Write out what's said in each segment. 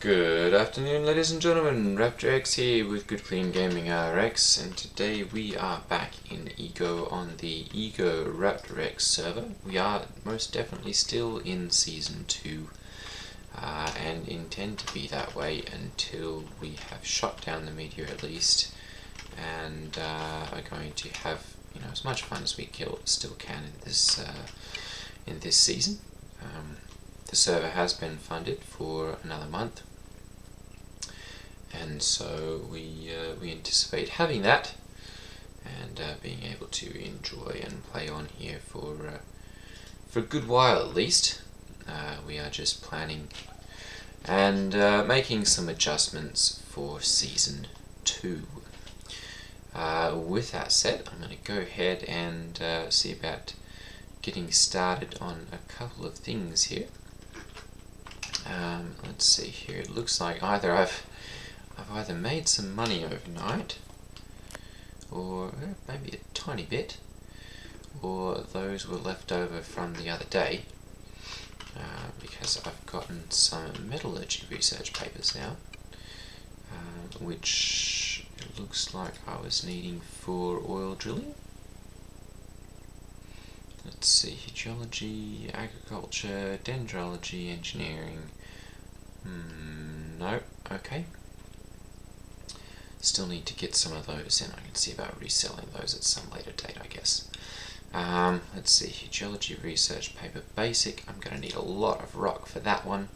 Good afternoon, ladies and gentlemen. Raptor X here with Good Clean Gaming RX, and today we are back in Eco on the Eco Raptor X server. We are most definitely still in Season 2 and intend to be that way until we have shot down the meteor at least, and are going to have as much fun as we still can in this season. The server has been funded for another month, and so we anticipate having that and being able to enjoy and play on here for a good while at least. We are just planning and making some adjustments for Season 2. With that said, I'm going to go ahead and see about getting started on a couple of things here. Let's see here. It looks like either I've either made some money overnight, or maybe a tiny bit, or those were left over from the other day, because I've gotten some metallurgy research papers now, which it looks like I was needing for oil drilling. Let's see, geology, agriculture, dendrology, engineering. No, okay. Still need to get some of those in. I can see about reselling those at some later date, I guess. Let's see, geology research paper basic. I'm going to need a lot of rock for that one.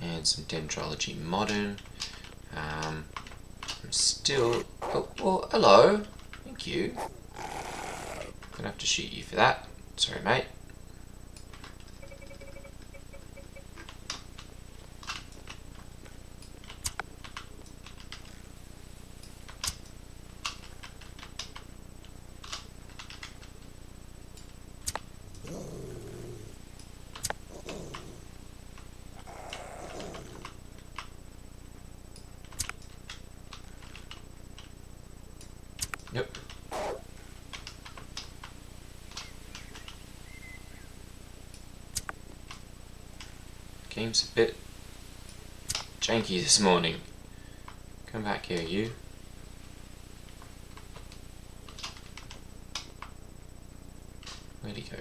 And some dendrology modern. I'm still... Oh, well, hello. Thank you. Gonna have to shoot you for that. Sorry, mate. Yep. Game's a bit janky this morning. Come back here, you. Where'd he go?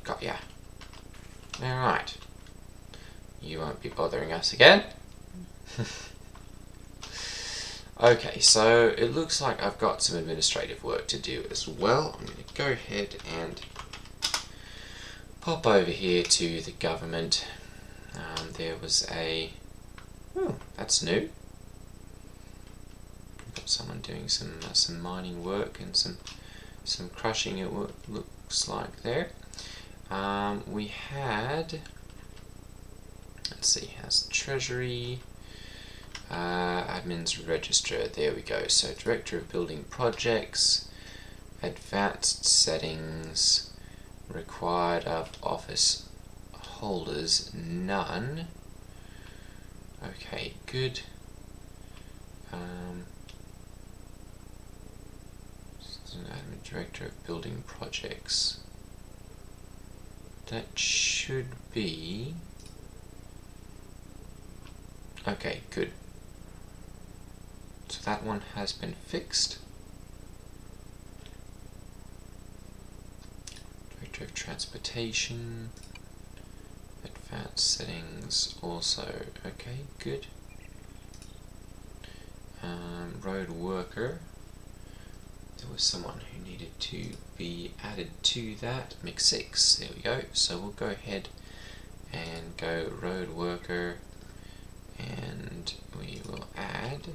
Got ya. Alright. You won't be bothering us again. Okay, so it looks like I've got some administrative work to do as well. I'm going to go ahead and pop over here to the government. There was a... Oh, that's new. Got someone doing some mining work and some crushing, it looks like there. We had... Let's see, how's the treasury? Admin's register, there we go. So director of building projects, advanced settings, required of office holders, none. Okay, good. Admin director of building projects. That should be... Okay, good. So that one has been fixed. Director of Transportation. Advanced settings also. Okay, good. Road worker. There was someone who needed to be added to that. Mix 6. There we go. So we'll go ahead and go road worker. And we will add,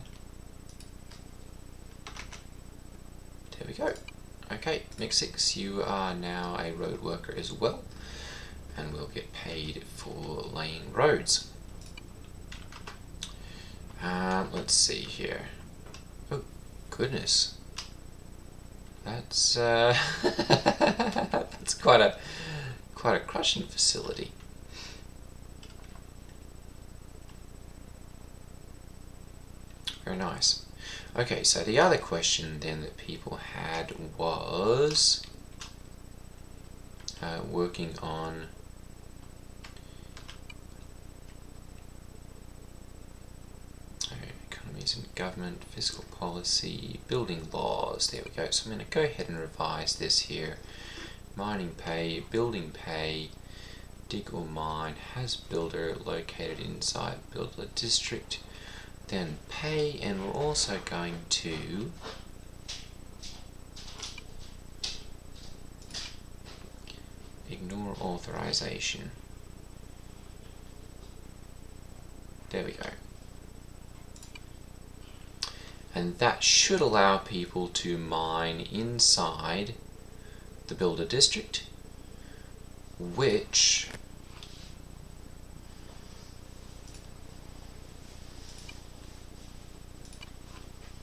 there we go. Okay, Mix 6, you are now a road worker as well, and will get paid for laying roads. Let's see here. Oh, goodness. That's that's quite quite a crushing facility. Very nice. Okay, so the other question then that people had was working on economies and government, fiscal policy, building laws. There we go. So I'm going to go ahead and revise this here. Mining pay, building pay, dig or mine, has builder located inside builder district. Then pay, and we're also going to ignore authorization. There we go. And that should allow people to mine inside the builder district, which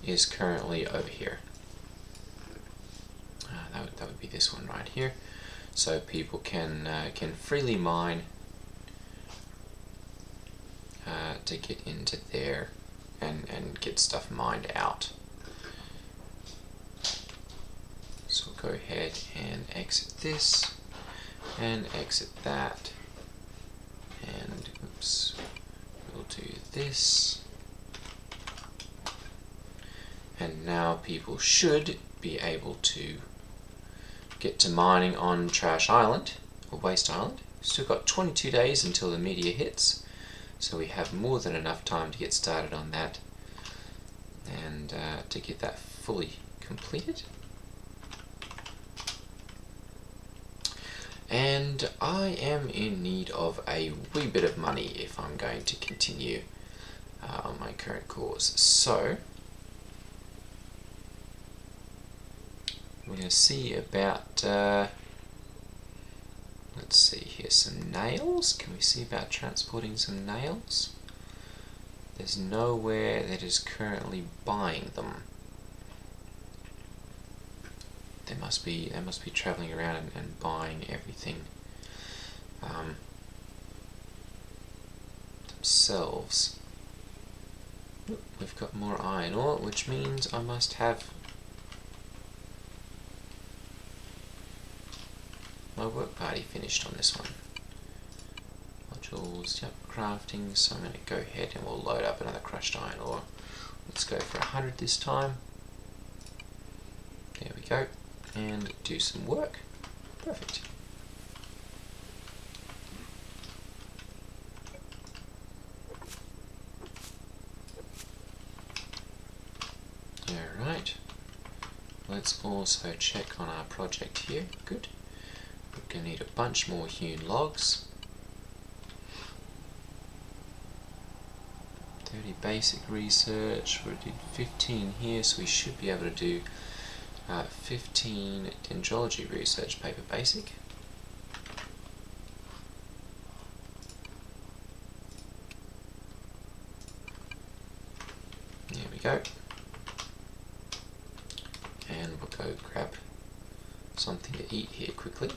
is currently over here. That would be this one right here. So people can freely mine to get into there and get stuff mined out. So we'll go ahead and exit this and exit that, and oops, we'll do this. And now people should be able to get to mining on Trash Island, or Waste Island. Still got 22 days until the meteor hits, so we have more than enough time to get started on that and to get that fully completed. And I am in need of a wee bit of money if I'm going to continue on my current course. So we're going to see about, let's see here, some nails. Can we see about transporting some nails? There's nowhere that is currently buying them. They must be traveling around and buying everything themselves. We've got more iron ore, which means I must have my work party finished on this one. Modules, yep, crafting, so I'm going to go ahead and we'll load up another crushed iron ore. Let's go for 100 this time. There we go. And do some work. Perfect. Alright. Let's also check on our project here. Good. We're going to need a bunch more hewn logs. 30 basic research. We did 15 here, so we should be able to do 15 dendrology research paper basic. There we go. And we'll go grab something to eat here quickly.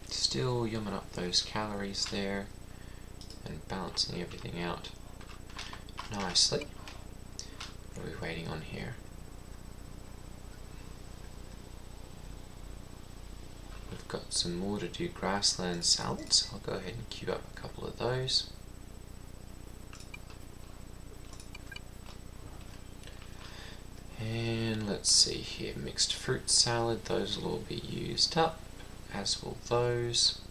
Still yumming up those calories there and balancing everything out nicely. What are we waiting on here? We've got some more to do grassland salads. I'll go ahead and queue up a couple of those. And let's see here, mixed fruit salad, those will all be used up, as will those.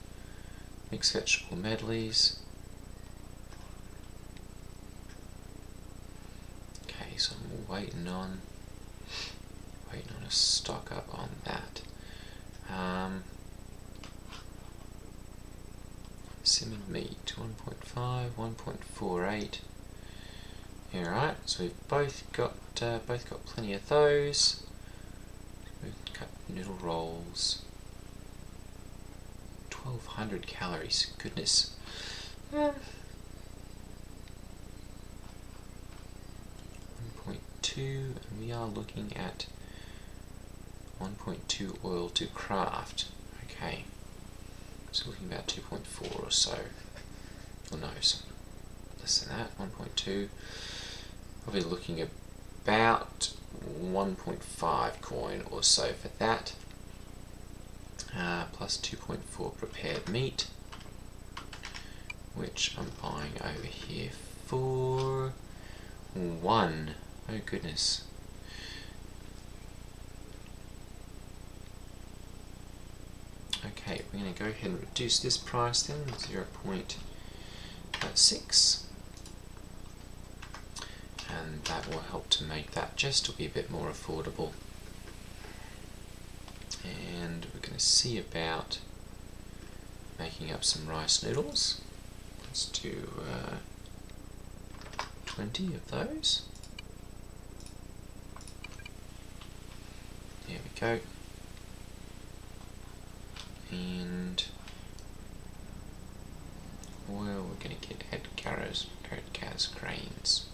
Mixed vegetable medleys. Okay, so I'm waiting on a stock up on that. Simmered meat, 1.5, 1.48. Alright, so we've both got plenty of those. We've cut noodle rolls. 1200 calories, goodness. 1.2, and we are looking at 1.2 oil to craft. Okay, so looking about 2.4 or so. Or no, so less than that, 1.2. Probably looking about 1.5 coin or so for that. Plus 2.4 prepared meat, which I'm buying over here for 1. Oh goodness. Okay, we're going to go ahead and reduce this price then, 0.6. And that will help to make that just a wee bit more affordable. And we're going to see about making up some rice noodles. Let's do 20 of those. There we go. And oil, we're going to get head carrots, grains.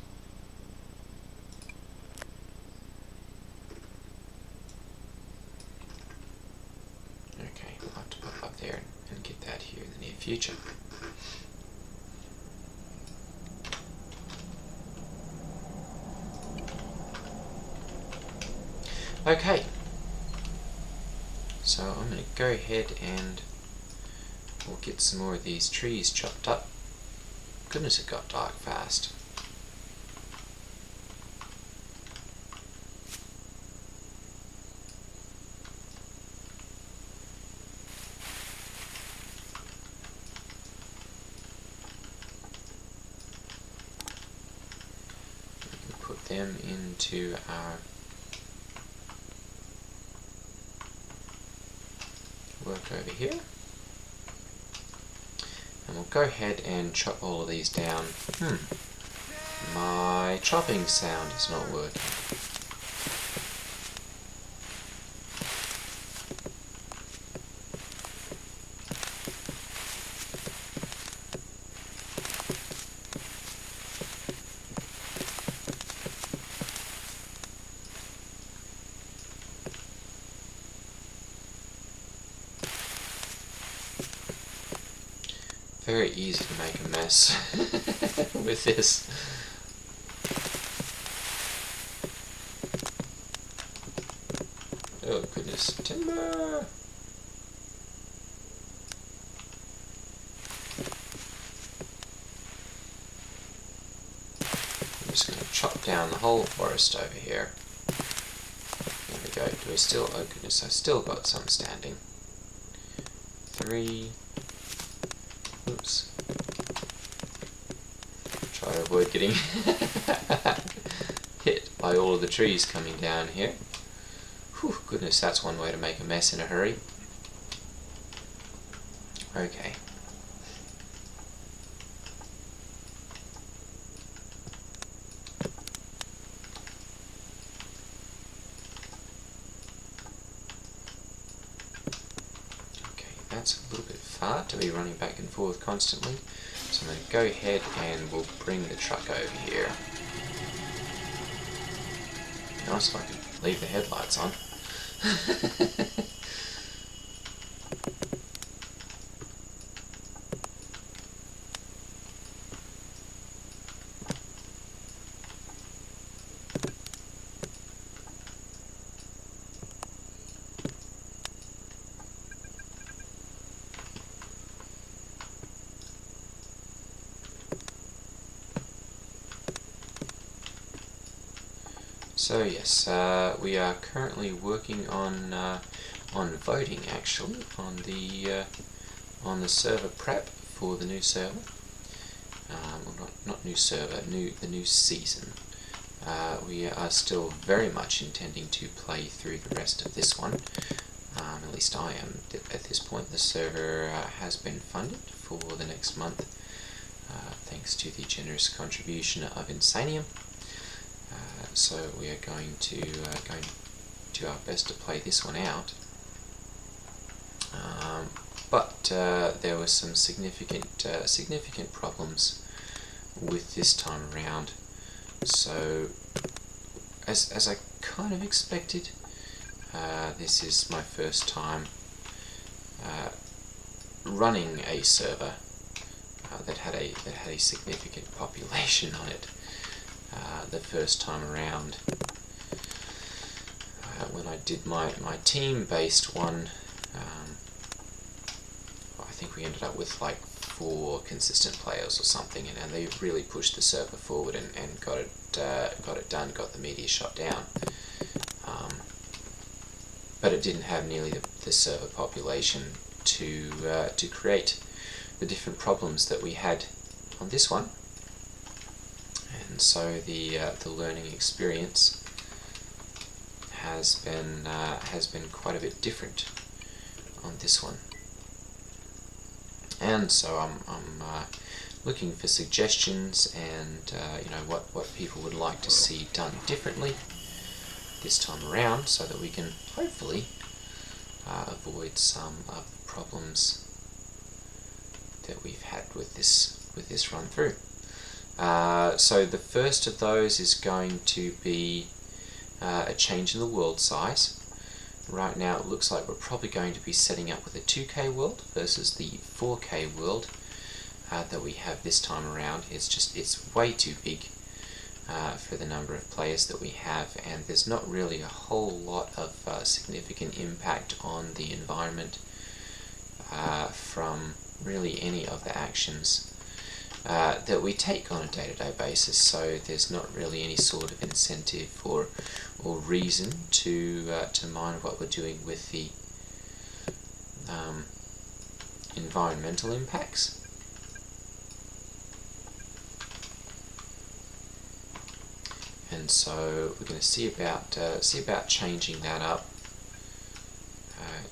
Okay, we'll have to pop up there and get that here in the near future. Okay, so I'm going to go ahead and we'll get some more of these trees chopped up. Goodness, it got dark fast. We can put them into our work over here, and we'll go ahead and chop all of these down. My chopping sound is not working. Very easy to make a mess with this. Oh goodness, timber! I'm just going to chop down the whole forest over here. There we go. Do I still? Oh goodness, I've still got some standing. 3. Oops. Try to avoid getting hit by all of the trees coming down here. Whew, goodness, that's one way to make a mess in a hurry. Okay. That's a little bit far to be running back and forth constantly, so I'm going to go ahead and we'll bring the truck over here. Nice if I could leave the headlights on. So yes, we are currently working on voting actually on the server prep for the new server. Well, not new server, the new season. We are still very much intending to play through the rest of this one. At least I am at this point. The server has been funded for the next month, thanks to the generous contribution of Insanium. So we are going to do our best to play this one out. But there were some significant problems with this time around. So as I kind of expected, this is my first time running a server that had a significant population on it. The first time around, when I did my team-based one, I think we ended up with like 4 consistent players or something, and they really pushed the server forward and got it done, got the media shot down. But it didn't have nearly the server population to create the different problems that we had on this one. And so the learning experience has been quite a bit different on this one. And so I'm looking for suggestions and what people would like to see done differently this time around, so that we can hopefully avoid some of the problems that we've had with this run through. So the first of those is going to be a change in the world size. Right now it looks like we're probably going to be setting up with a 2K world versus the 4K world that we have this time around. It's way too big for the number of players that we have, and there's not really a whole lot of significant impact on the environment from really any of the actions that we take on a day-to-day basis. So there's not really any sort of incentive or reason to mind what we're doing with the environmental impacts. And so we're going to see about changing that up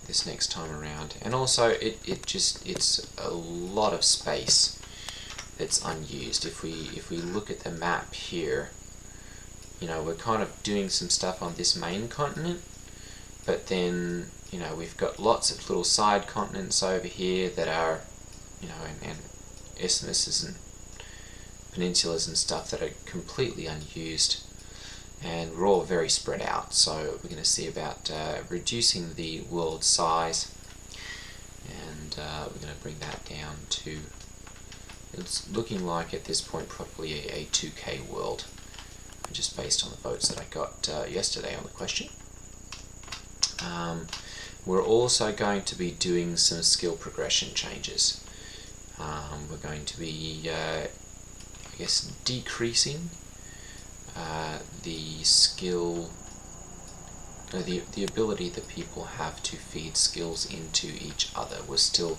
this next time around. And also it's a lot of space that's unused. If we look at the map here, we're kind of doing some stuff on this main continent, but then we've got lots of little side continents over here that are and isthmuses and peninsulas and stuff that are completely unused, and we're all very spread out. So we're going to see about reducing the world size, and we're going to bring that down to, it's looking like at this point probably a 2K world, just based on the votes that I got yesterday on the question. We're also going to be doing some skill progression changes. We're going to be I guess decreasing the skill, the ability that people have to feed skills into each other. We're still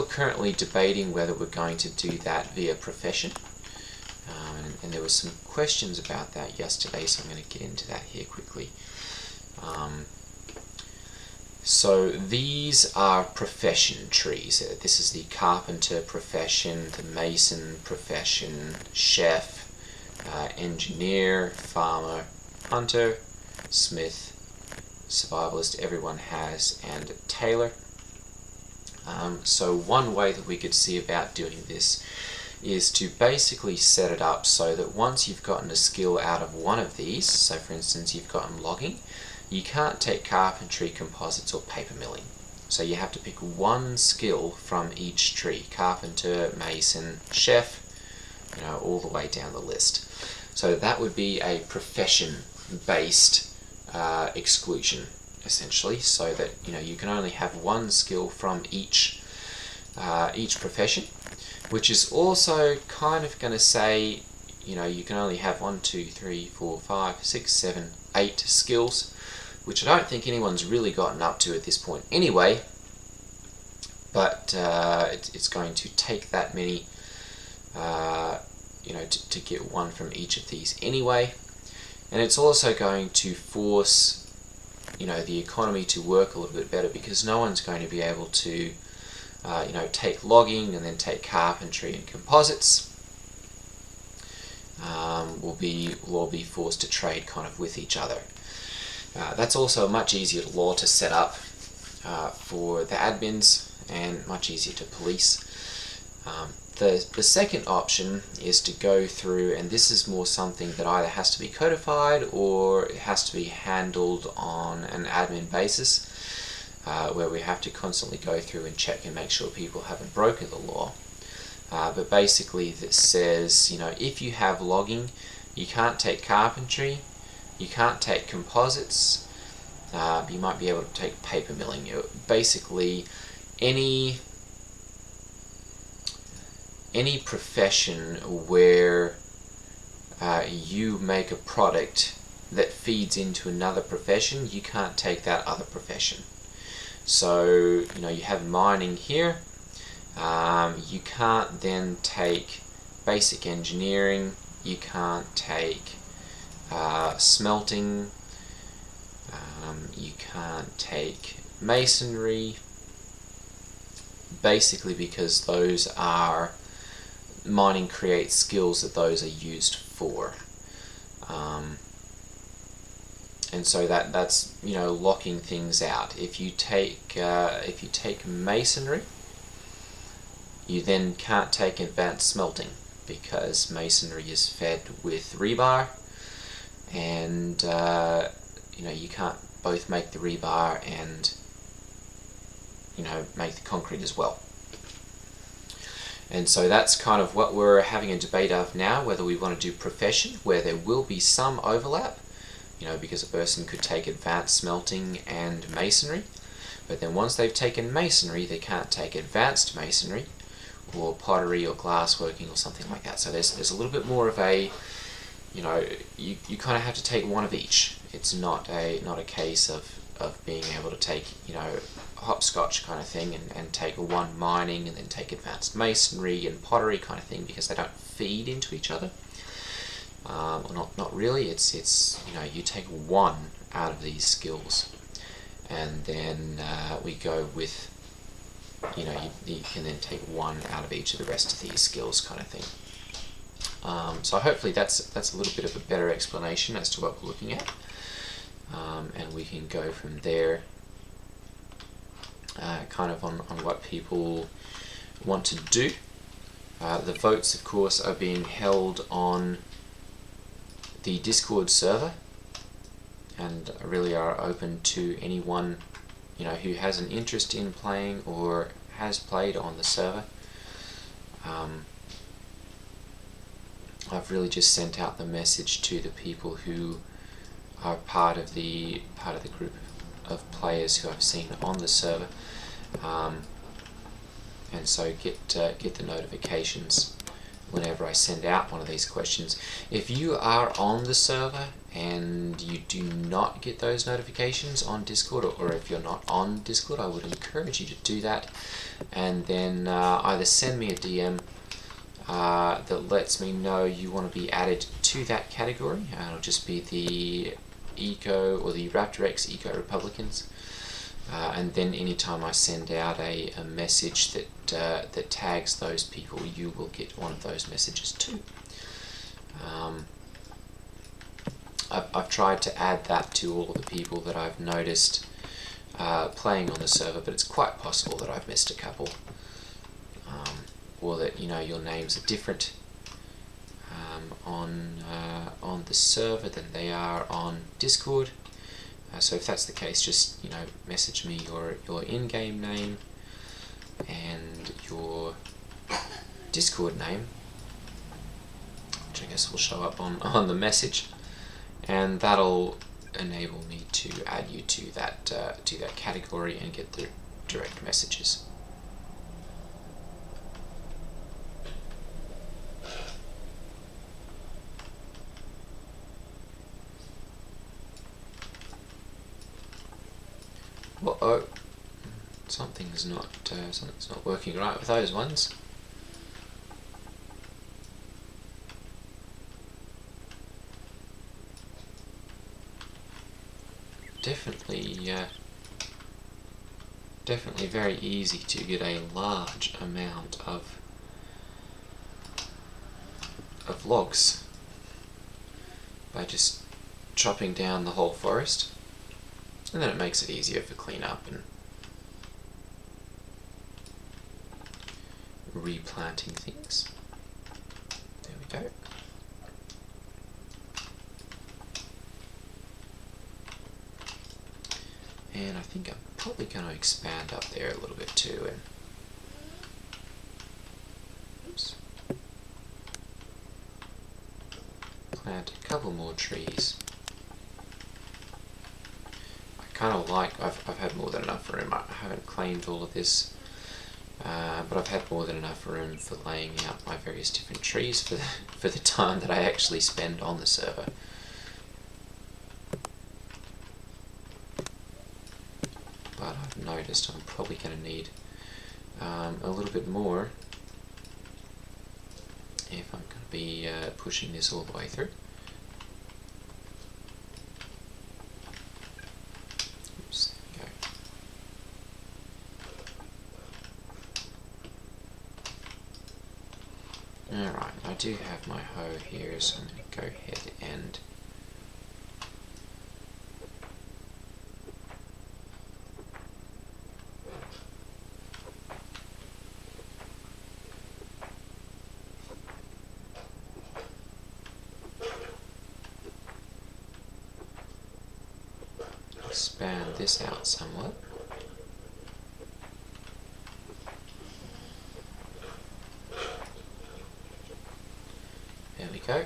currently debating whether we're going to do that via profession, and there were some questions about that yesterday, so I'm going to get into that here quickly. So these are profession trees. This is the carpenter profession, the mason profession, chef, engineer, farmer, hunter, smith, survivalist, everyone has, and tailor. So one way that we could see about doing this is to basically set it up so that once you've gotten a skill out of one of these, so for instance you've gotten logging, you can't take carpentry, composites, or paper milling. So you have to pick one skill from each tree: carpenter, mason, chef, all the way down the list. So that would be a profession-based exclusion, essentially, so that you can only have one skill from each profession, which is also kind of going to say you can only have 1, 2, 3, 4, 5, 6, 7, 8 skills, which I don't think anyone's really gotten up to at this point anyway, but it's going to take that many to get one from each of these anyway. And it's also going to force the economy to work a little bit better, because no one's going to be able to take logging and then take carpentry and composites. We'll all be forced to trade kind of with each other. That's also a much easier law to set up for the admins, and much easier to police. The second option is to go through, and this is more something that either has to be codified or it has to be handled on an admin basis, where we have to constantly go through and check and make sure people haven't broken the law. But basically this says, if you have logging, you can't take carpentry, you can't take composites, you might be able to take paper milling. Basically any profession where you make a product that feeds into another profession, you can't take that other profession. So, you have mining here, you can't then take basic engineering, you can't take smelting, you can't take masonry, basically because those are, mining creates skills that those are used for. And so that's locking things out. If you take masonry, you then can't take advanced smelting because masonry is fed with rebar, and you can't both make the rebar and make the concrete as well. And so that's kind of what we're having a debate of now, whether we want to do profession, where there will be some overlap, because a person could take advanced smelting and masonry, but then once they've taken masonry, they can't take advanced masonry or pottery or glassworking or something like that. So there's a little bit more of a, you kind of have to take one of each. It's not a case of being able to take, hopscotch kind of thing and take one mining and then take advanced masonry and pottery kind of thing, because they don't feed into each other. Or not really. It's you take one out of these skills, and then we go with, you can then take one out of each of the rest of these skills kind of thing. So hopefully that's a little bit of a better explanation as to what we're looking at, and we can go from there kind of on what people want to do. The votes, of course, are being held on the Discord server, and really are open to anyone who has an interest in playing or has played on the server. I've really just sent out the message to the people who are part of the group of players who I've seen on the server, and so get the notifications whenever I send out one of these questions. If you are on the server and you do not get those notifications on Discord, or if you're not on Discord, I would encourage you to do that, and then either send me a DM that lets me know you want to be added to that category. It'll just be the Eco or the Raptor X ECO Republicans, and then anytime I send out a message that tags those people, you will get one of those messages too. I've tried to add that to all of the people that I've noticed playing on the server, but it's quite possible that I've missed a couple, or that your names are different on the server than they are on Discord. So if that's the case, just message me your in-game name and your Discord name, which I guess will show up on the message, and that'll enable me to add you to that category and get the direct messages. Uh-oh, something's not working right with those ones. Definitely very easy to get a large amount of logs by just chopping down the whole forest. And then it makes it easier for cleanup and replanting things. There we go. And I think I'm probably going to expand up there a little bit too, and oops, plant a couple more trees. I kind of like, I've had more than enough room. I haven't claimed all of this, but I've had more than enough room for laying out my various different trees for the time that I actually spend on the server. But I've noticed I'm probably going to need a little bit more if I'm going to be pushing this all the way through. Oops, there we go. Alright, I do have my hoe here, so I'm going to go ahead and expand this out somewhat. There we go.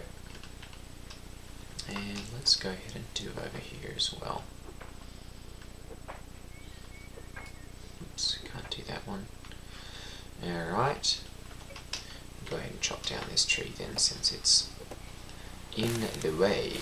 And let's go ahead and do over here as well. Oops, can't do that one. Alright. Go ahead and chop down this tree then, since it's in the way.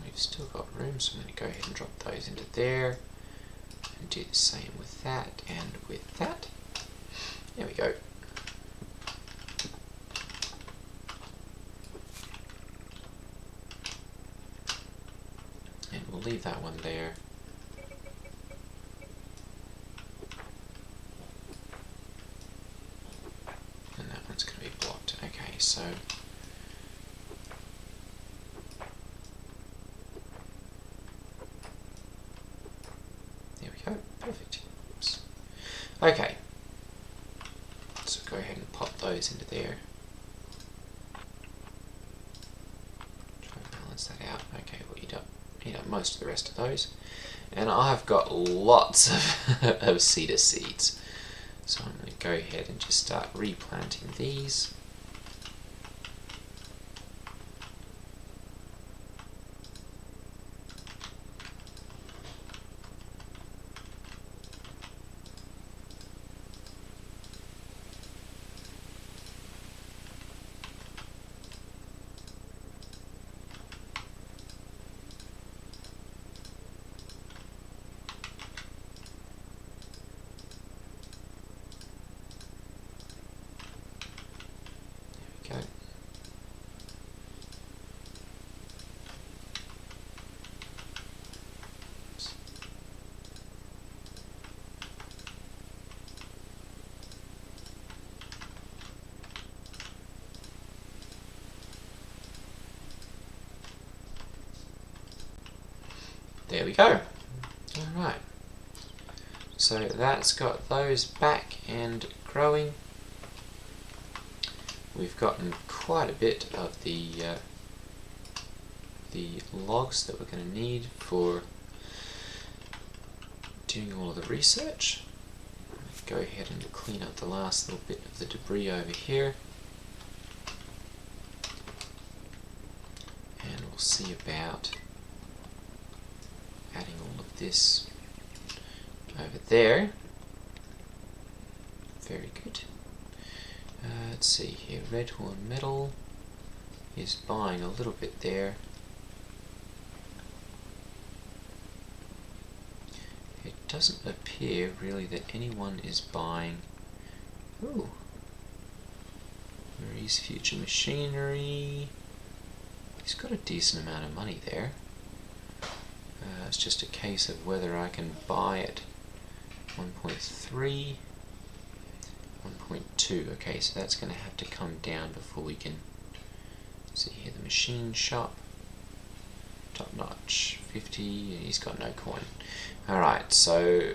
We've still got room, so I'm going to go ahead and drop those into there and do the same with that and with that. There we go. And we'll leave that one there. And that one's going to be blocked. Okay, so perfect. Oops. Okay, so go ahead and pop those into there. Try and balance that out. Okay, we'll eat up most of the rest of those. And I've got lots of cedar seeds. So I'm going to go ahead and just start replanting these. Okay. There we go. Alright. So that's got those back and growing. We've gotten quite a bit of the logs that we're going to need for doing all of the research. Go ahead and clean up the last little bit of the debris over here. And we'll see about adding all of this over there. Very good. Let's see here, Redhorn Metal is buying a little bit there. Head doesn't appear really that anyone is buying. Ooh. Marie's Future Machinery. He's got a decent amount of money there. It's just a case of whether I can buy it. 1.3, 1.2. Okay, so that's going to have to come down before we can see here. The machine shop, top notch, 50. He's got no coin. All right, so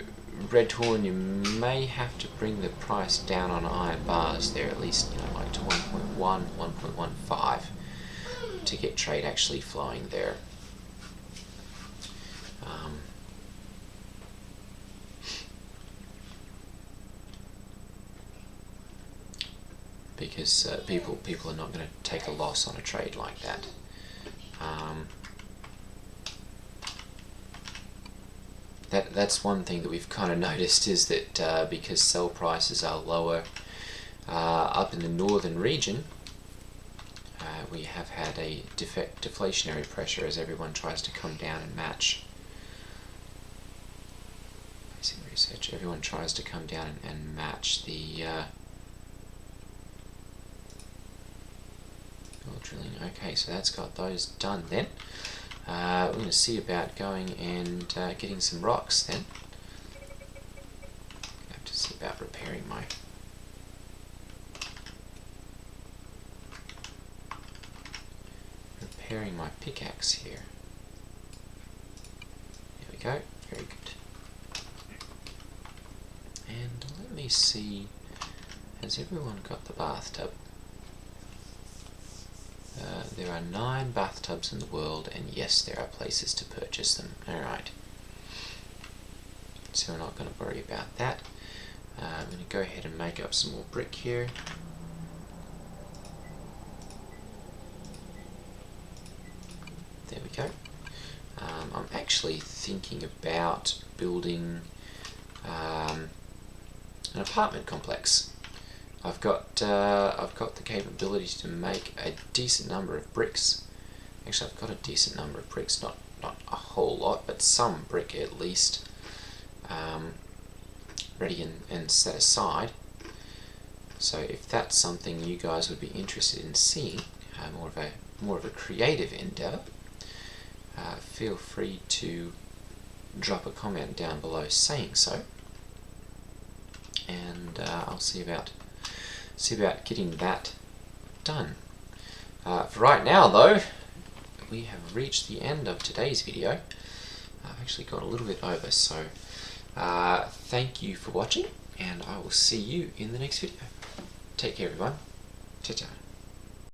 Red Horn, you may have to bring the price down on iron bars there, at least, you know, like to 1.1, 1.15 to get trade actually flowing there. Because people are not going to take a loss on a trade like that. That's one thing that we've kind of noticed, is that because sell prices are lower up in the northern region, we have had a deflationary pressure as everyone tries to come down and match. Basic research. Everyone tries to come down and match the oil drilling. Okay, so that's got those done then. We're going to see about going and getting some rocks then. I have to see about repairing my pickaxe here. There we go. Very good. And let me see. Has everyone got the bathtub? There are 9 bathtubs in the world, and yes, there are places to purchase them. Alright. So we're not going to worry about that. I'm going to go ahead and make up some more brick here. There we go. I'm actually thinking about building an apartment complex. I've got the capability to make a decent number of bricks. Actually, I've got a decent number of bricks, not a whole lot, but some brick at least, ready and set aside. So if that's something you guys would be interested in seeing, more of a creative endeavor, feel free to drop a comment down below saying so, and I'll see about getting that done. For right now though, we have reached the end of today's video. I've actually gone a little bit over, so thank you for watching, and I will see you in the next video. Take care everyone. Ciao ciao.